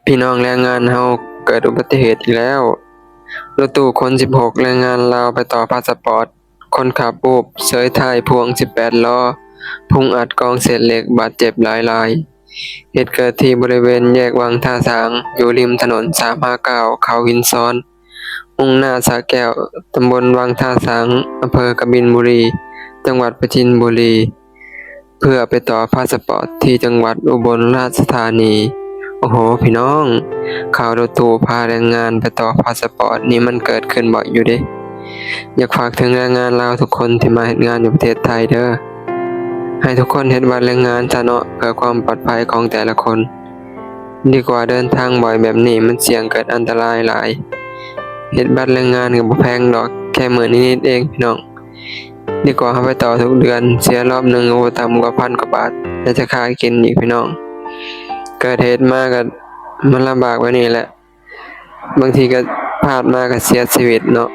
พี่น้องแรงงานเฮาเกิดอุบัติเหตุอีกแล้วรถตู้คน16แรงงานลาวไปต่อพาสปอร์ตคนขับวูบเสยท้ายพ่วง18ล้อพุ่งอัดกองเศษเหล็กบาดเจ็บหลายรายเหตุเกิดที่บริเวณแยกวังท่าช้างอยู่ริมถนน359เขาหินซ้อนมุ่งหน้าสระแก้วตำบลวังท่าช้างอำเภอกบินบุรีจังหวัดปราจีนบุรีเพื่อไปต่อพาสปอร์ตที่จังหวัดอุบลราชธานี โอ้โหพี่น้องข่าวรถตู้พาแรงงานไปต่อพาสปอร์ตนี่มันเกิดขึ้นบ่อยอยู่เด้อยากฝากถึงแรงงานลาวทุกคนที่มาเฮ็ดงานอยู่ประเทศไทยเด้อให้ทุกคนเฮ็ดบัตรแรงงานซะเนาะเพื่อความปลอดภัยของแต่ละคนดีกว่าเดินทางบ่อยแบบนี้มันเสี่ยงเกิดอันตรายหลายเฮ็ดบัตรแรงงานก็บ่แพงดอกแค่มื้อนิดๆเองพี่น้องดีกว่าเราไปต่อทุกเดือนเสียรอบหนึงโอ้ต่ำกว่าพันกว่าบาทแล้วจะค่ากินอีกพี่น้อง เกิดเหตุมาก็มันลำบากไว้นี่แหละบางทีก็พลาดมาก็เสียชีวิตเนาะ